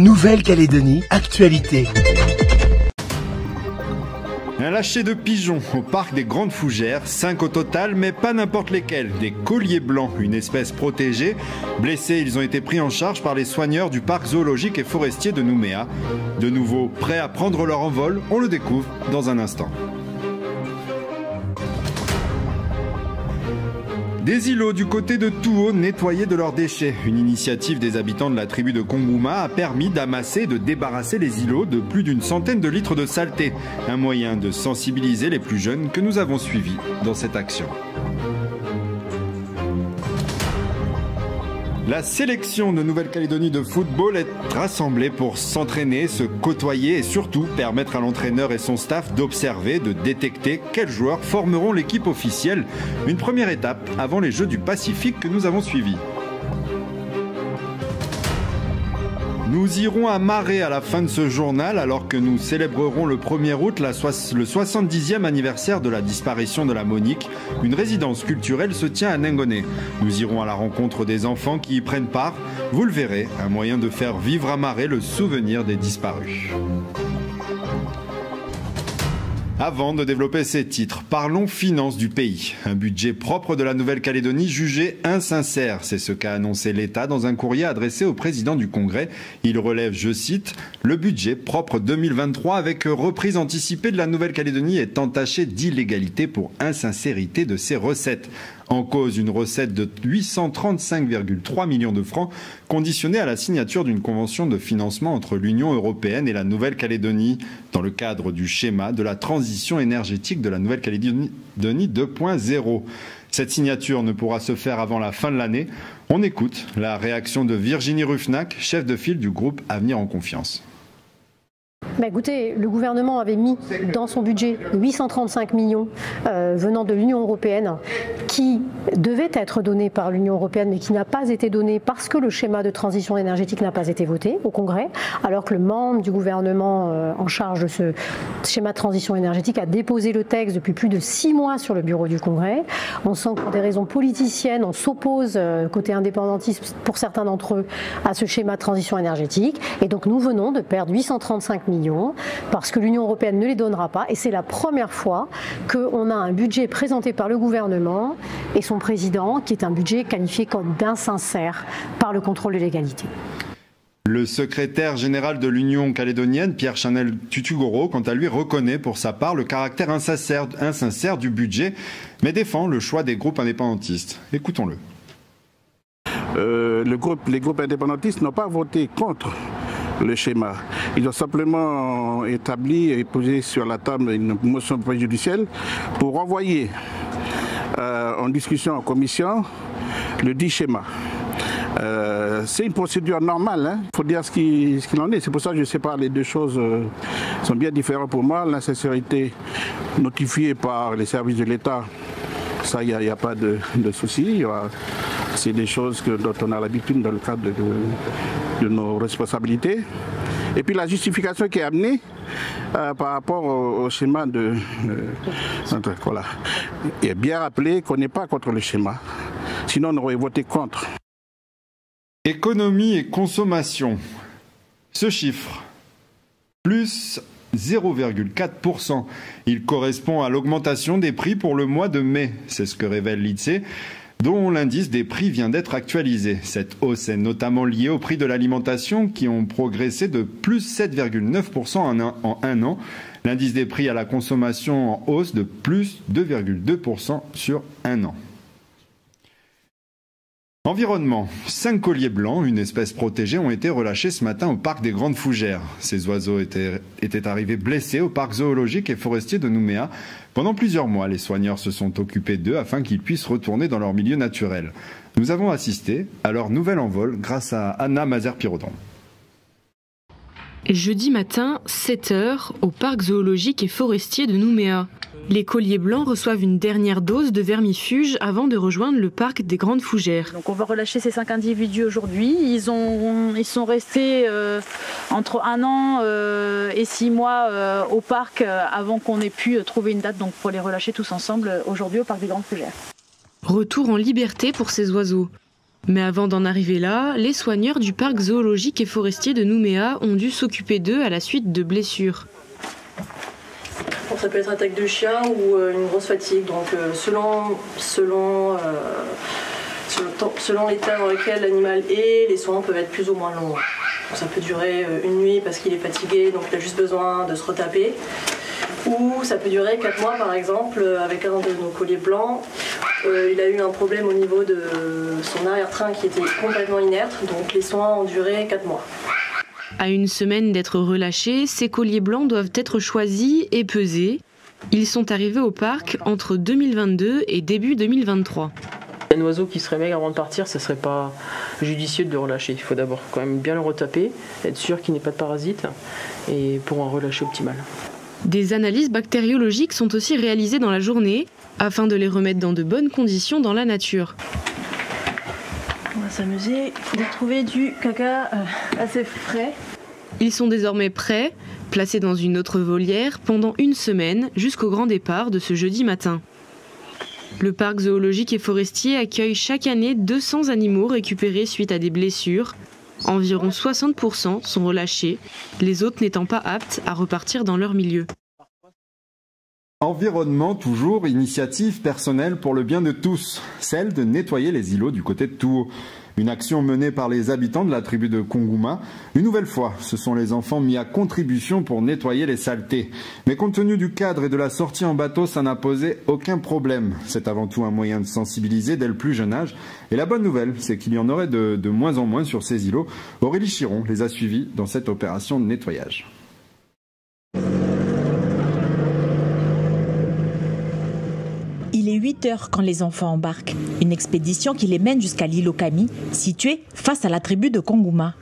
Nouvelle-Calédonie, actualité. Un lâcher de pigeons au parc des Grandes Fougères, 5 au total, mais pas n'importe lesquels. Des colliers blancs, une espèce protégée. Blessés, ils ont été pris en charge par les soigneurs du parc zoologique et forestier de Nouméa. De nouveau, prêts à prendre leur envol, on le découvre dans un instant. Des îlots du côté de Touo nettoyés de leurs déchets. Une initiative des habitants de la tribu de Kongouma a permis d'amasser et de débarrasser les îlots de plus d'une centaine de litres de saleté. Un moyen de sensibiliser les plus jeunes que nous avons suivis dans cette action. La sélection de Nouvelle-Calédonie de football est rassemblée pour s'entraîner, se côtoyer et surtout permettre à l'entraîneur et son staff d'observer, de détecter quels joueurs formeront l'équipe officielle. Une première étape avant les Jeux du Pacifique que nous avons suivis. Nous irons à Maré à la fin de ce journal alors que nous célébrerons le 1er août le 70e anniversaire de la disparition de la Monique. Une résidence culturelle se tient à Ningoné. Nous irons à la rencontre des enfants qui y prennent part. Vous le verrez, un moyen de faire vivre à Maré le souvenir des disparus. Avant de développer ces titres, parlons finances du pays. Un budget propre de la Nouvelle-Calédonie jugé insincère. C'est ce qu'a annoncé l'État dans un courrier adressé au président du Congrès. Il relève, je cite, « Le budget propre 2023 avec reprise anticipée de la Nouvelle-Calédonie est entaché d'illégalité pour insincérité de ses recettes ». En cause, une recette de 835,3 millions de francs conditionnée à la signature d'une convention de financement entre l'Union européenne et la Nouvelle-Calédonie dans le cadre du schéma de la transition énergétique de la Nouvelle-Calédonie 2.0. Cette signature ne pourra se faire avant la fin de l'année. On écoute la réaction de Virginie Ruffnac, chef de file du groupe Avenir en Confiance. Écoutez, le gouvernement avait mis dans son budget 835 millions venant de l'Union européenne qui devait être donné par l'Union européenne mais qui n'a pas été donné parce que le schéma de transition énergétique n'a pas été voté au Congrès, alors que le membre du gouvernement en charge de ce schéma de transition énergétique a déposé le texte depuis plus de 6 mois sur le bureau du Congrès. On sent que pour des raisons politiciennes, on s'oppose côté indépendantiste pour certains d'entre eux à ce schéma de transition énergétique et donc nous venons de perdre 835 millions parce que l'Union européenne ne les donnera pas et c'est la première fois qu'on a un budget présenté par le gouvernement et son président qui est un budget qualifié comme d'insincère par le contrôle de légalité. Le secrétaire général de l'Union calédonienne, Pierre-Chanel Tutugoro, quant à lui, reconnaît pour sa part le caractère insincère du budget, mais défend le choix des groupes indépendantistes. Écoutons-le. Les groupes indépendantistes n'ont pas voté contre le schéma. Ils ont simplement établi et posé sur la table une motion préjudicielle pour renvoyer en discussion en commission le dit schéma. C'est une procédure normale, il faut dire ce qu'il en est. C'est pour ça que je sépare les deux choses, sont bien différentes pour moi. L'insincérité notifiée par les services de l'État, ça, il n'y a pas de souci. C'est des choses dont on a l'habitude dans le cadre de nos responsabilités. Et puis la justification qui est amenée par rapport au schéma voilà. Il est bien rappelé qu'on n'est pas contre le schéma. Sinon on aurait voté contre. Économie et consommation. Ce chiffre, plus 0,4%. Il correspond à l'augmentation des prix pour le mois de mai. C'est ce que révèle l'INSEE, dont l'indice des prix vient d'être actualisé. Cette hausse est notamment liée au prix de l'alimentation qui ont progressé de plus 7,9% en un an. L'indice des prix à la consommation en hausse de plus 2,2% sur un an. Environnement. 5 colliers blancs, une espèce protégée, ont été relâchés ce matin au parc des Grandes Fougères. Ces oiseaux étaient arrivés blessés au parc zoologique et forestier de Nouméa. Pendant plusieurs mois, les soigneurs se sont occupés d'eux afin qu'ils puissent retourner dans leur milieu naturel. Nous avons assisté à leur nouvel envol grâce à Anna Mazer-Pirodon. Jeudi matin, 7 h, au parc zoologique et forestier de Nouméa. Les colliers blancs reçoivent une dernière dose de vermifuge avant de rejoindre le parc des Grandes Fougères. Donc on va relâcher ces 5 individus aujourd'hui. Ils sont restés entre 1 an et 6 mois au parc avant qu'on ait pu trouver une date donc pour les relâcher tous ensemble aujourd'hui au parc des Grandes Fougères. Retour en liberté pour ces oiseaux. Mais avant d'en arriver là, les soigneurs du parc zoologique et forestier de Nouméa ont dû s'occuper d'eux à la suite de blessures. Bon, ça peut être attaque de chien ou une grosse fatigue, donc selon l'état dans lequel l'animal est, les soins peuvent être plus ou moins longs. Donc, ça peut durer une nuit parce qu'il est fatigué, donc il a juste besoin de se retaper. Ou ça peut durer 4 mois par exemple, avec un de nos colliers blancs. Il a eu un problème au niveau de son arrière-train qui était complètement inerte, donc les soins ont duré 4 mois. À une semaine d'être relâchés, ces colliers blancs doivent être choisis et pesés. Ils sont arrivés au parc entre 2022 et début 2023. Un oiseau qui serait maigre avant de partir, ce ne serait pas judicieux de le relâcher. Il faut d'abord quand même bien le retaper, être sûr qu'il n'ait pas de parasites et pour un relâcher optimal. Des analyses bactériologiques sont aussi réalisées dans la journée afin de les remettre dans de bonnes conditions dans la nature. On va s'amuser de trouver du caca assez frais. Ils sont désormais prêts, placés dans une autre volière pendant une semaine jusqu'au grand départ de ce jeudi matin. Le parc zoologique et forestier accueille chaque année 200 animaux récupérés suite à des blessures. Environ 60% sont relâchés, les autres n'étant pas aptes à repartir dans leur milieu. Environnement toujours, initiative personnelle pour le bien de tous, celle de nettoyer les îlots du côté de Touo. Une action menée par les habitants de la tribu de Kongouma. Une nouvelle fois, ce sont les enfants mis à contribution pour nettoyer les saletés. Mais compte tenu du cadre et de la sortie en bateau, ça n'a posé aucun problème. C'est avant tout un moyen de sensibiliser dès le plus jeune âge. Et la bonne nouvelle, c'est qu'il y en aurait de moins en moins sur ces îlots. Aurélie Chiron les a suivis dans cette opération de nettoyage. Il est 8 heures quand les enfants embarquent. Une expédition qui les mène jusqu'à l'île Okami, située face à la tribu de Kongouma.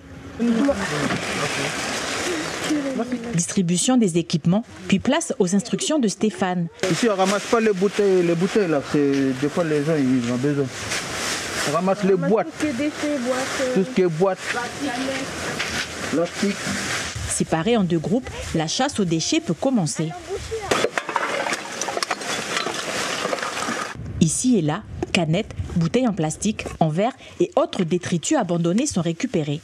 Distribution des équipements, puis place aux instructions de Stéphane. Ici, on ne ramasse pas les bouteilles là. Des fois, les gens ils ont besoin. On ramasse les boîtes. Tout ce qui est boîte. Plastique. Séparés en 2 groupes, la chasse aux déchets peut commencer. Ici et là, canettes, bouteilles en plastique, en verre et autres détritus abandonnés sont récupérés.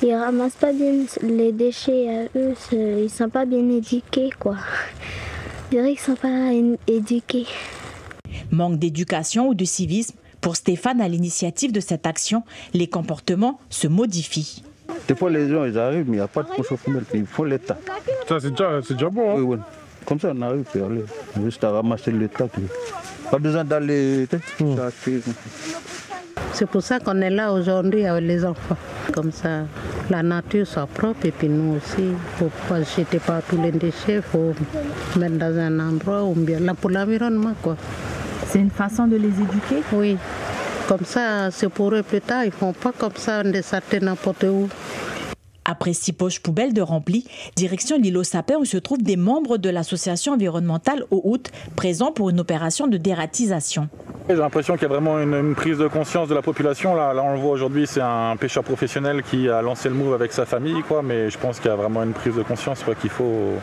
Ils ramassent pas bien les déchets, eux, ils sont pas bien éduqués, quoi. Je dirais qu'ils sont pas éduqués. Manque d'éducation ou de civisme, pour Stéphane, à l'initiative de cette action, les comportements se modifient. Des fois, les gens ils arrivent, mais il n'y a pas de poche au femelle, il faut l'état. Ça, c'est déjà bon. Hein? Oui, oui. Comme ça, on arrive à aller. Juste à ramasser l'état. Pas besoin d'aller. C'est pour ça qu'on est là aujourd'hui avec les enfants. Comme ça, la nature soit propre et puis nous aussi, il ne faut pas jeter pas tous les déchets, il faut mettre dans un endroit où bien là pour l'environnement, quoi. C'est une façon de les éduquer? Oui. Comme ça, c'est pour eux plus tard, ils ne font pas comme ça, on descend n'importe où. Après 6 poches poubelles de remplies, direction l'îlot Sapin où se trouvent des membres de l'association environnementale Au-Out, présents pour une opération de dératisation. J'ai l'impression qu'il y a vraiment une prise de conscience de la population. Là on le voit aujourd'hui, c'est un pêcheur professionnel qui a lancé le move avec sa famille, quoi. Mais je pense qu'il y a vraiment une prise de conscience, quoi, qu'il faut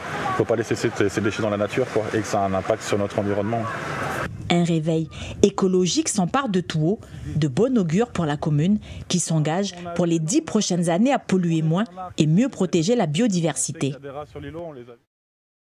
pas laisser ces déchets dans la nature, quoi, et que ça a un impact sur notre environnement. Un réveil écologique s'empare de Touo, de bon augure pour la commune qui s'engage pour les 10 prochaines années à polluer moins et mieux protéger la biodiversité.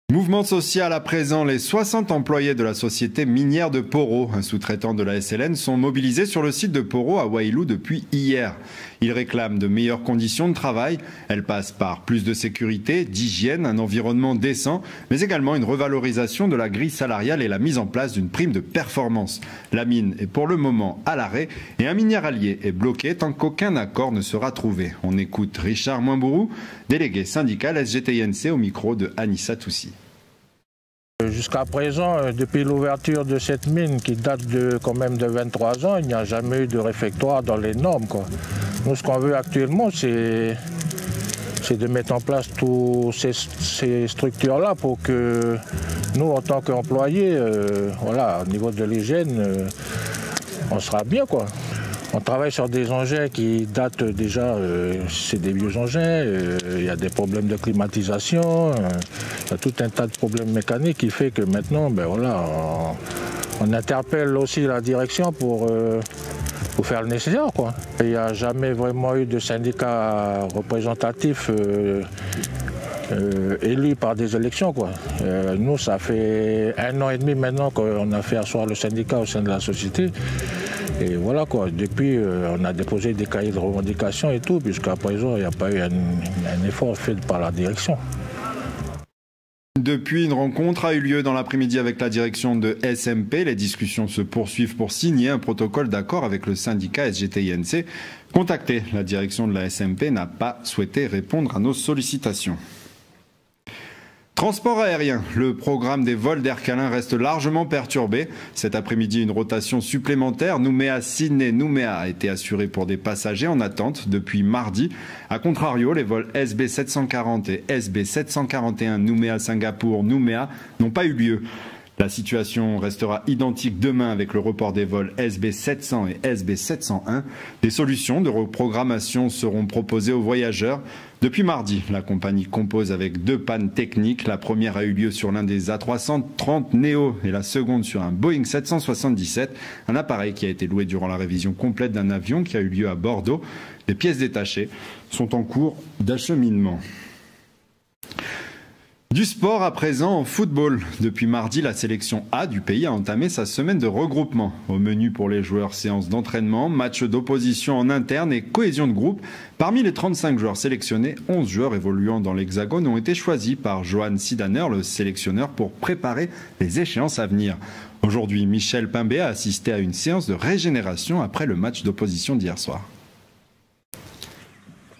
Mouvement social à présent, les 60 employés de la société minière de Poro, un sous-traitant de la SLN, sont mobilisés sur le site de Poro à Wailou depuis hier. Ils réclament de meilleures conditions de travail. Elles passent par plus de sécurité, d'hygiène, un environnement décent, mais également une revalorisation de la grille salariale et la mise en place d'une prime de performance. La mine est pour le moment à l'arrêt et un minéralier est bloqué tant qu'aucun accord ne sera trouvé. On écoute Richard Moimbourou, délégué syndical SGTINC au micro de Anissa Toussi. Jusqu'à présent, depuis l'ouverture de cette mine qui date quand même de 23 ans, il n'y a jamais eu de réfectoire dans les normes, quoi. Nous, ce qu'on veut actuellement, c'est de mettre en place toutes ces structures-là pour que nous, en tant qu'employés, voilà, au niveau de l'hygiène, on sera bien, quoi. On travaille sur des engins qui datent déjà, c'est des vieux engins, il y a des problèmes de climatisation, il y a tout un tas de problèmes mécaniques qui fait que maintenant, ben voilà, on interpelle aussi la direction pour faut faire le nécessaire, quoi. Il n'y a jamais vraiment eu de syndicat représentatif élu par des élections, quoi. Nous, ça fait 1 an et demi maintenant qu'on a fait asseoir le syndicat au sein de la société. Et voilà, quoi. Depuis, on a déposé des cahiers de revendication et tout, puisqu'à présent, il n'y a pas eu un effort fait par la direction. Depuis, une rencontre a eu lieu dans l'après-midi avec la direction de SMP. Les discussions se poursuivent pour signer un protocole d'accord avec le syndicat SGT-INC. Contacté, la direction de la SMP n'a pas souhaité répondre à nos sollicitations. Transport aérien. Le programme des vols d'Air Calin reste largement perturbé. Cet après-midi, une rotation supplémentaire Nouméa-Sydney-Nouméa a été assurée pour des passagers en attente depuis mardi. A contrario, les vols SB 740 et SB 741 Nouméa-Singapour-Nouméa n'ont pas eu lieu. La situation restera identique demain avec le report des vols SB 700 et SB 701. Des solutions de reprogrammation seront proposées aux voyageurs. Depuis mardi, la compagnie compose avec 2 pannes techniques. La première a eu lieu sur l'un des A330 Neo et la seconde sur un Boeing 777, un appareil qui a été loué durant la révision complète d'un avion qui a eu lieu à Bordeaux. Les pièces détachées sont en cours d'acheminement. Du sport à présent en football. Depuis mardi, la sélection A du pays a entamé sa semaine de regroupement. Au menu pour les joueurs, séances d'entraînement, matchs d'opposition en interne et cohésion de groupe. Parmi les 35 joueurs sélectionnés, 11 joueurs évoluant dans l'Hexagone ont été choisis par Johan Sidaner, le sélectionneur, pour préparer les échéances à venir. Aujourd'hui, Michel Pimbé a assisté à une séance de régénération après le match d'opposition d'hier soir.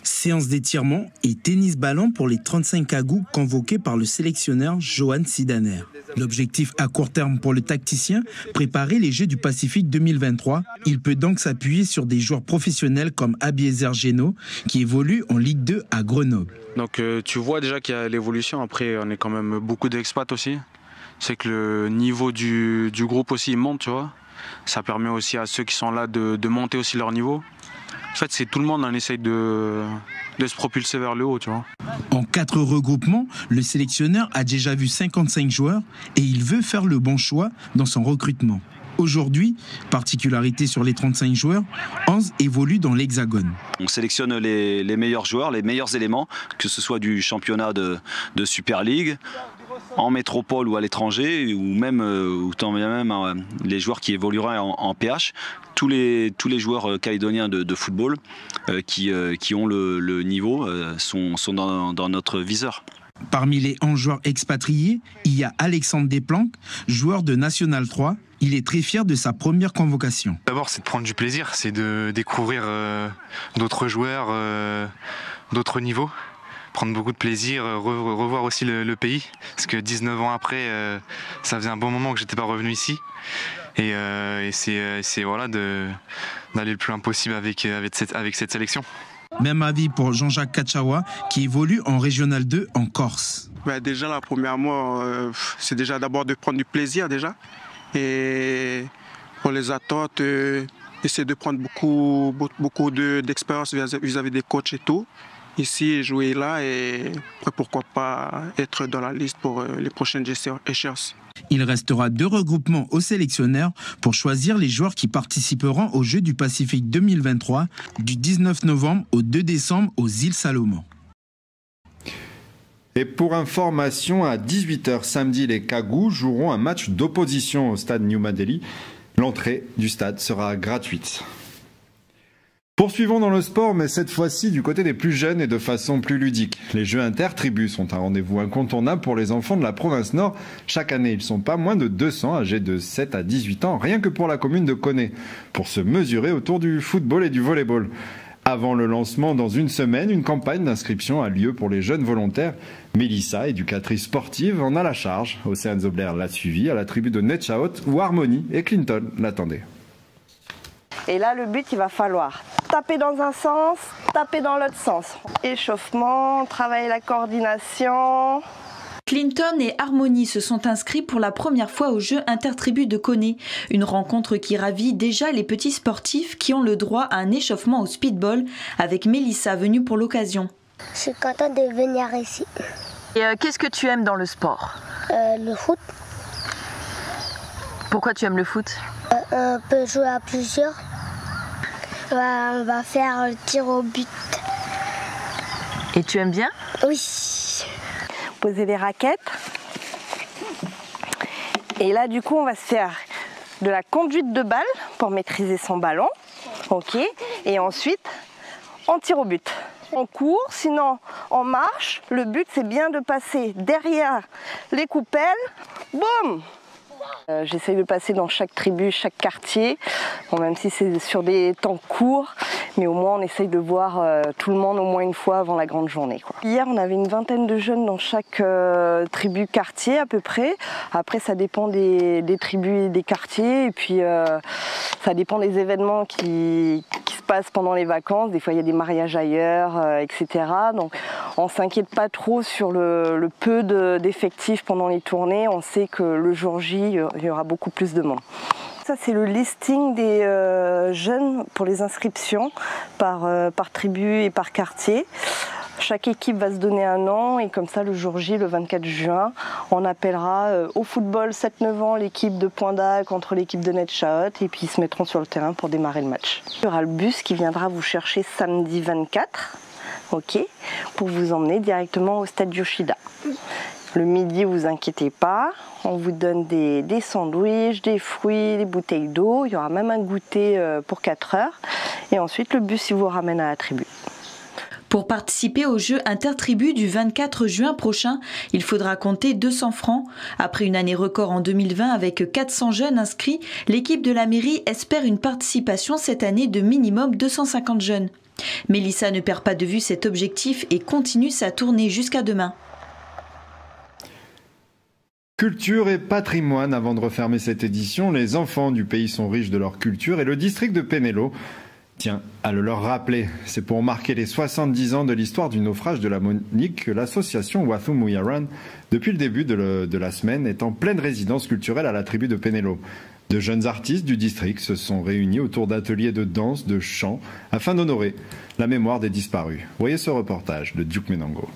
Séance d'étirement et tennis-ballon pour les 35 cagous convoqués par le sélectionneur Johan Sidaner. L'objectif à court terme pour le tacticien, préparer les Jeux du Pacifique 2023. Il peut donc s'appuyer sur des joueurs professionnels comme Abiezer Geno, qui évolue en Ligue 2 à Grenoble. Donc tu vois déjà qu'il y a l'évolution. Après, on est quand même beaucoup d'expats aussi. C'est que le niveau du groupe aussi il monte, tu vois. Ça permet aussi à ceux qui sont là de monter aussi leur niveau. En fait, c'est tout le monde, on essaye de se propulser vers le haut, tu vois. En 4 regroupements, le sélectionneur a déjà vu 55 joueurs et il veut faire le bon choix dans son recrutement. Aujourd'hui, particularité sur les 35 joueurs, 11 évoluent dans l'Hexagone. On sélectionne les meilleurs joueurs, les meilleurs éléments, que ce soit du championnat de Super League, en métropole ou à l'étranger, ou même les joueurs qui évolueront en PH. Tous les joueurs calédoniens de football qui ont le niveau sont dans notre viseur. Parmi les 11 joueurs expatriés, il y a Alexandre Desplanques, joueur de National 3. Il est très fier de sa première convocation. D'abord, c'est de prendre du plaisir, c'est de découvrir d'autres joueurs, d'autres niveaux. Prendre beaucoup de plaisir, revoir aussi le pays. Parce que 19 ans après, ça faisait un bon moment que j'étais pas revenu ici. Et c'est voilà, d'aller le plus loin possible avec cette sélection. Même avis pour Jean-Jacques Kachawa qui évolue en Régional 2 en Corse. Déjà la première mois, c'est déjà d'abord de prendre du plaisir déjà. Et pour les attentes, essayer de prendre beaucoup d'expérience vis-à-vis des coachs et tout. Ici, jouer là et pourquoi pas être dans la liste pour les prochaines échéances. Il restera 2 regroupements au sélectionneur pour choisir les joueurs qui participeront aux Jeux du Pacifique 2023 du 19 novembre au 2 décembre aux îles Salomon. Et pour information, à 18 h samedi, les Cagous joueront un match d'opposition au stade New Madeli. L'entrée du stade sera gratuite. Poursuivons dans le sport, mais cette fois-ci du côté des plus jeunes et de façon plus ludique. Les Jeux intertribus sont un rendez-vous incontournable pour les enfants de la province Nord. Chaque année, ils sont pas moins de 200 âgés de 7 à 18 ans, rien que pour la commune de Koné, pour se mesurer autour du football et du volleyball. Avant le lancement, dans une semaine, une campagne d'inscription a lieu pour les jeunes volontaires. Mélissa, éducatrice sportive, en a la charge. Océane Zobler l'a suivie à la tribu de Netchaot, où Harmonie et Clinton l'attendaient. Et là, le but, il va falloir taper dans un sens, taper dans l'autre sens. Échauffement, travailler la coordination. Clinton et Harmonie se sont inscrits pour la première fois aux Jeux intertribus de Koné. Une rencontre qui ravit déjà les petits sportifs qui ont le droit à un échauffement au speedball avec Mélissa venue pour l'occasion. Je suis contente de venir ici. Et qu'est-ce que tu aimes dans le sport? Le foot. Pourquoi tu aimes le foot? On peut jouer à plusieurs. On va faire le tir au but. Et tu aimes bien? Oui. Poser les raquettes. Et là, du coup, on va se faire de la conduite de balle pour maîtriser son ballon. Ok. Et ensuite, on tire au but. On court, sinon on marche. Le but, c'est bien de passer derrière les coupelles. Boum! J'essaye de passer dans chaque tribu, chaque quartier, bon, même si c'est sur des temps courts, mais au moins on essaye de voir tout le monde au moins une fois avant la grande journée, quoi. Hier, on avait une vingtaine de jeunes dans chaque tribu, quartier à peu près. Après, ça dépend des tribus et des quartiers, et puis ça dépend des événements qui se passent pendant les vacances. Des fois, il y a des mariages ailleurs, etc. Donc, on ne s'inquiète pas trop sur le peu d'effectifs pendant les tournées. On sait que le jour J, il y aura beaucoup plus de monde. Ça, c'est le listing des jeunes pour les inscriptions par tribu et par quartier. Chaque équipe va se donner un nom et comme ça, le jour J, le 24 juin, on appellera au football 7-9 ans l'équipe de Poinda contre l'équipe de Netchaot et puis ils se mettront sur le terrain pour démarrer le match. Il y aura le bus qui viendra vous chercher samedi 24, ok, pour vous emmener directement au stade Yoshida. Le midi, vous inquiétez pas, on vous donne des sandwichs, des fruits, des bouteilles d'eau. Il y aura même un goûter pour 4 heures. Et ensuite, le bus, il vous ramène à la tribu. Pour participer au jeu intertribu du 24 juin prochain, il faudra compter 200 francs. Après une année record en 2020 avec 400 jeunes inscrits, l'équipe de la mairie espère une participation cette année de minimum 250 jeunes. Mélissa ne perd pas de vue cet objectif et continue sa tournée jusqu'à demain. Culture et patrimoine. Avant de refermer cette édition, les enfants du pays sont riches de leur culture et le district de Penello tient à le leur rappeler. C'est pour marquer les 70 ans de l'histoire du naufrage de la Monique que l'association Wathu Muyaran, depuis le début de la semaine, est en pleine résidence culturelle à la tribu de Penello. De jeunes artistes du district se sont réunis autour d'ateliers de danse, de chant, afin d'honorer la mémoire des disparus. Voyez ce reportage de Duke Menango.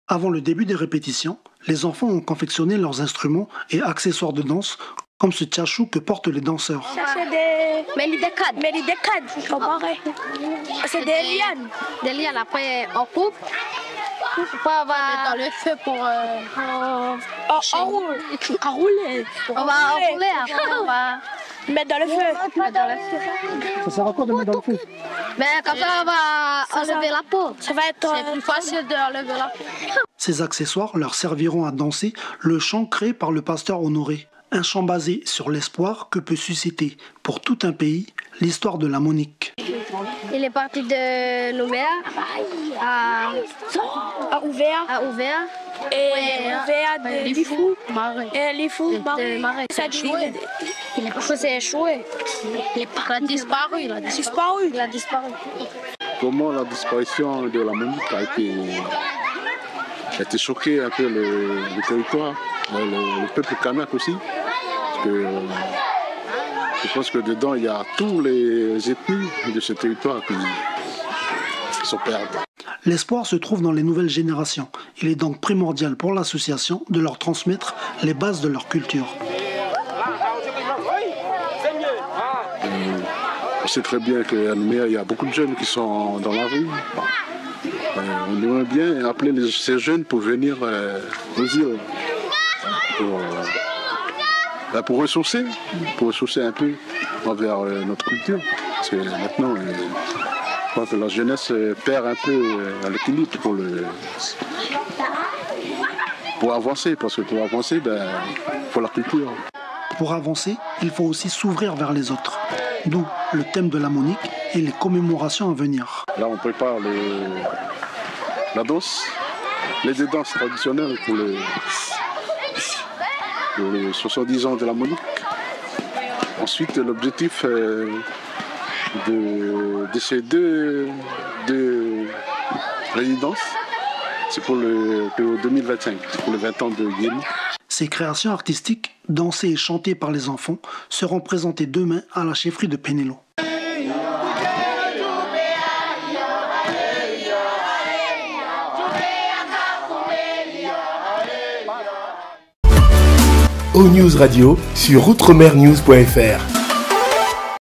Avant le début des répétitions, les enfants ont confectionné leurs instruments et accessoires de danse, comme ce tchachou que portent les danseurs. Chercher des cadres, comparer. C'est des lianes. Des lianes, après on coupe. Après on va mettre dans le feu pour enrouler. On va enrouler, après on va mettre dans le feu. Ça sert à quoi de mettre dans le feu? Mais comme ça on va enlever la peau. Ça va être plus facile d'enlever la peau. Ces accessoires leur serviront à danser le chant créé par le pasteur Honoré. Un chant basé sur l'espoir que peut susciter pour tout un pays l'histoire de la Monique. Il est parti de Nouméa à Ouvert. Et Ouvert de Lifou. Et Lifou, Marais. Ça s'est échoué. Il a disparu. Il a disparu. Comment la disparition de la Monique a été choqué un peu le territoire, le peuple kanak aussi. Parce que je pense que dedans il y a tous les ethnies de ce territoire qui sont perdus. L'espoir se trouve dans les nouvelles générations. Il est donc primordial pour l'association de leur transmettre les bases de leur culture. On sait très bien qu'à Nouméa, il y a beaucoup de jeunes qui sont dans la rue. On aimerait bien appeler ces jeunes pour venir aux îles, pour ressourcer un peu envers notre culture. Parce que maintenant, je crois que la jeunesse perd un peu à l'équilibre pour avancer. Parce que pour avancer, il faut la culture. Pour avancer, il faut aussi s'ouvrir vers les autres. D'où le thème de la Monique et les commémorations à venir. Là, on prépare la danse, les danses traditionnelles pour les 70 ans de la Monique. Ensuite, l'objectif de ces deux résidences, c'est pour le 2025, pour le 20 ans de Guéli. Ces créations artistiques, dansées et chantées par les enfants, seront présentées demain à la chefferie de Penello. O News Radio sur outremernews.fr.